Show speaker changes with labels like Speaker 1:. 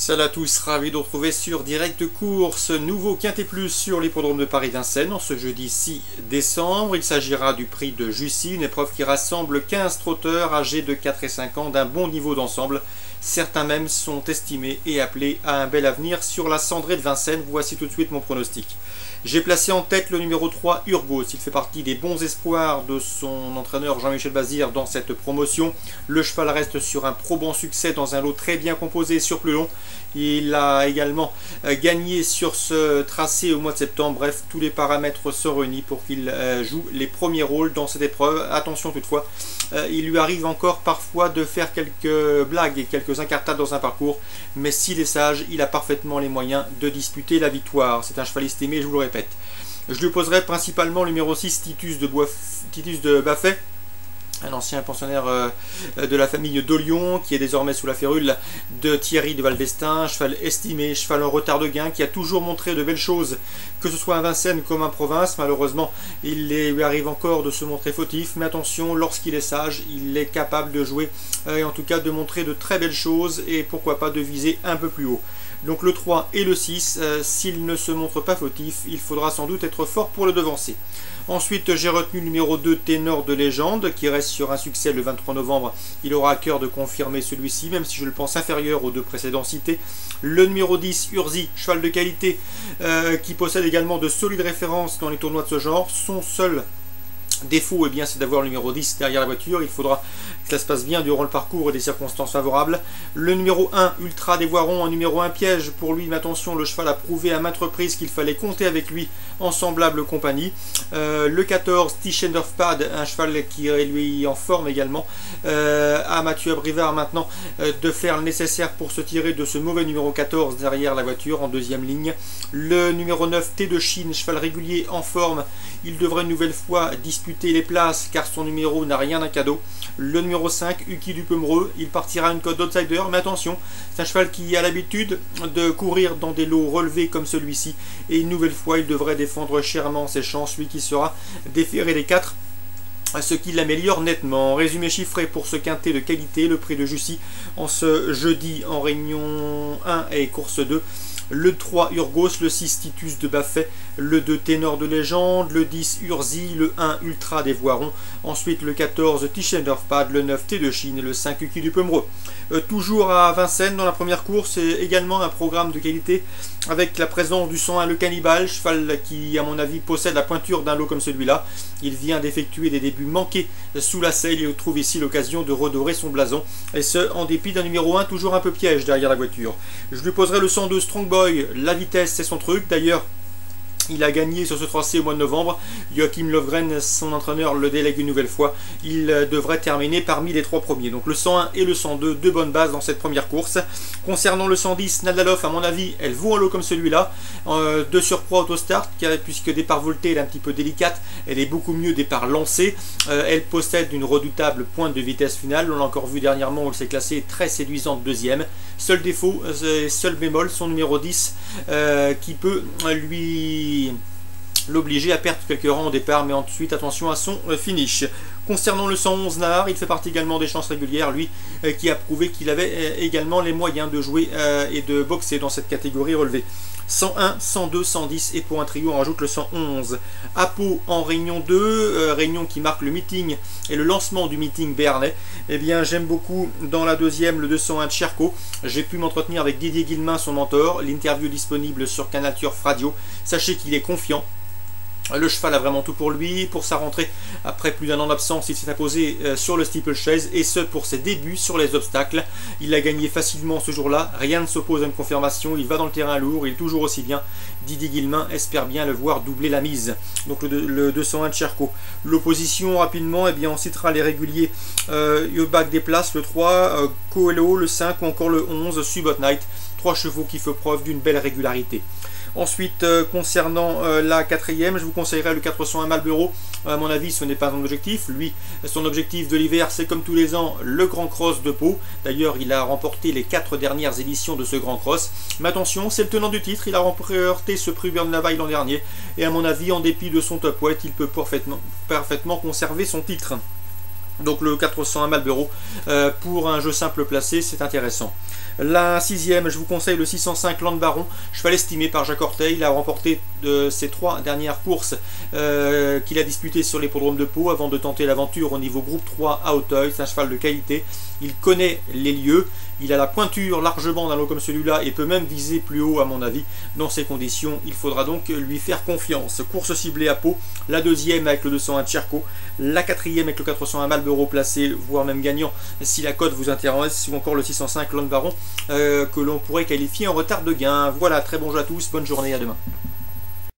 Speaker 1: Salut à tous, ravi de vous retrouver sur Direct Course, nouveau Quintet Plus sur l'hippodrome de Paris-Vincennes en ce jeudi 6 décembre. Il s'agira du prix de Jussy, une épreuve qui rassemble 15 trotteurs âgés de 4 et 5 ans d'un bon niveau d'ensemble. Certains même sont estimés et appelés à un bel avenir sur la cendrée de Vincennes. Voici tout de suite mon pronostic. J'ai placé en tête le numéro 3, Urgos. Il fait partie des bons espoirs de son entraîneur Jean-Michel Bazir dans cette promotion. Le cheval reste sur un probant succès dans un lot très bien composé sur plus long. Il a également gagné sur ce tracé au mois de septembre. Bref, tous les paramètres sont réunis pour qu'il joue les premiers rôles dans cette épreuve. Attention toutefois, il lui arrive encore parfois de faire quelques blagues et quelques incartades dans un parcours. Mais s'il est sage, il a parfaitement les moyens de disputer la victoire. C'est un cheval estimé, je vous le répète. Je lui opposerai principalement le numéro 6, Titus de Baffet, un ancien pensionnaire de la famille d'Olion, qui est désormais sous la férule de Thierry de Valdestin, cheval estimé, cheval en retard de gain, qui a toujours montré de belles choses, que ce soit à Vincennes comme en province. Malheureusement, il lui arrive encore de se montrer fautif, mais attention, lorsqu'il est sage, il est capable de jouer, et en tout cas de montrer de très belles choses, et pourquoi pas de viser un peu plus haut. Donc le 3 et le 6, s'il ne se montre pas fautif, il faudra sans doute être fort pour le devancer. Ensuite, j'ai retenu le numéro 2, Ténor de Légende, qui reste sur un succès le 23 novembre. Il aura à cœur de confirmer celui-ci, même si je le pense inférieur aux deux précédents cités. Le numéro 10, Urzi, cheval de qualité, qui possède également de solides références dans les tournois de ce genre. Son seul défaut, c'est d'avoir le numéro 10 derrière la voiture. Il faudra que ça se passe bien durant le parcours et des circonstances favorables. Le numéro 1, Ultra des Voirons, un numéro 1 piège pour lui, mais attention, le cheval a prouvé à maintes reprises qu'il fallait compter avec lui en semblable compagnie. Le 14, Tischendorf-Pad, un cheval qui est lui en forme également, à Mathieu Abrivard maintenant de faire le nécessaire pour se tirer de ce mauvais numéro 14 derrière la voiture en deuxième ligne. Le numéro 9, T de Chine, cheval régulier en forme, il devrait une nouvelle fois disputer les places car son numéro n'a rien d'un cadeau. Le numéro 5, Uki du Pomereux, il partira à une cote d'outsider, mais attention, c'est un cheval qui a l'habitude de courir dans des lots relevés comme celui-ci, et une nouvelle fois il devrait défendre chèrement ses chances, lui qui sera déféré des 4, ce qui l'améliore nettement. Résumé chiffré pour ce quintet de qualité, le prix de Jussy en ce jeudi en réunion 1 et course 2. Le 3, Urgos, le 6, Titus de Baffet, le 2, Ténor de Légende, le 10, Urzi, le 1, Ultra des Voirons, ensuite le 14, Tischendorf-Pad, le 9, T de Chine et le 5, Uki du Pomereux. Toujours à Vincennes dans la première course, et également un programme de qualité avec la présence du 101, le Cannibal, cheval qui à mon avis possède la pointure d'un lot comme celui-là. Il vient d'effectuer des débuts manqués sous la selle, il trouve ici l'occasion de redorer son blason, et ce en dépit d'un numéro 1 toujours un peu piège derrière la voiture. Je lui poserai le 102, Strong Boy, la vitesse c'est son truc, d'ailleurs il a gagné sur ce tracé au mois de novembre. Joachim Lovgren, son entraîneur, le délègue une nouvelle fois. Il devrait terminer parmi les 3 premiers. Donc le 101 et le 102, deux bonnes bases dans cette première course. Concernant le 110, Nadalov, à mon avis, elle vaut un lot comme celui-là. De surcroît autostart, puisque départ volté, elle est un petit peu délicate. Elle est beaucoup mieux départ lancé. Elle possède une redoutable pointe de vitesse finale. On l'a encore vu dernièrement, on s'est classé très séduisante deuxième. Seul défaut, seul bémol, son numéro 10, qui peut l'obliger à perdre quelques rangs au départ, mais ensuite attention à son finish. Concernant le 111, Nahar, il fait partie également des chances régulières, lui qui a prouvé qu'il avait également les moyens de jouer et de boxer dans cette catégorie relevée. 101, 102, 110 et pour un trio on rajoute le 111. Apo en réunion 2, réunion qui marque le meeting et le lancement du meeting béarnais. J'aime beaucoup dans la deuxième le 201 de Cherco. J'ai pu m'entretenir avec Didier Guillemin, son mentor, l'interview disponible sur Canal Turf Radio. Sachez qu'il est confiant. Le cheval a vraiment tout pour lui. Pour sa rentrée, après plus d'un an d'absence, il s'est imposé sur le steeplechase, et ce pour ses débuts sur les obstacles. Il a gagné facilement ce jour-là, rien ne s'oppose à une confirmation, il va dans le terrain lourd, il est toujours aussi bien. Didier Guillemin espère bien le voir doubler la mise. Donc le 201 de Cherco. L'opposition rapidement, on citera les réguliers Yobak des places, le 3, Coelho, le 5 ou encore le 11, Subot Night. 3 chevaux qui font preuve d'une belle régularité. Ensuite, concernant la quatrième, je vous conseillerais le 401 Marlboro. À mon avis, ce n'est pas son objectif. Lui, son objectif de l'hiver, c'est comme tous les ans, le Grand Cross de Pau. D'ailleurs, il a remporté les 4 dernières éditions de ce Grand Cross. Mais attention, c'est le tenant du titre. Il a remporté ce prix Bernavaille l'an dernier. Et à mon avis, en dépit de son top weight, il peut parfaitement conserver son titre. Donc le 401 Marlboro pour un jeu simple placé, c'est intéressant. La sixième, je vous conseille le 605 Land Baron, cheval estimé par Jacques Orteil. Il a remporté ses 3 dernières courses qu'il a disputées sur l'hippodrome de Pau avant de tenter l'aventure au niveau groupe 3 à Auteuil. C'est un cheval de qualité, il connaît les lieux, il a la pointure largement d'un lot comme celui-là et peut même viser plus haut à mon avis. Dans ces conditions, il faudra donc lui faire confiance. Course ciblée à Pau, la deuxième avec le 201 Tcherko, la quatrième avec le 401 Malboro placé, voire même gagnant si la cote vous intéresse, ou encore le 605 Land Baron que l'on pourrait qualifier en retard de gain. Voilà, très bon jeu à tous, bonne journée, à demain.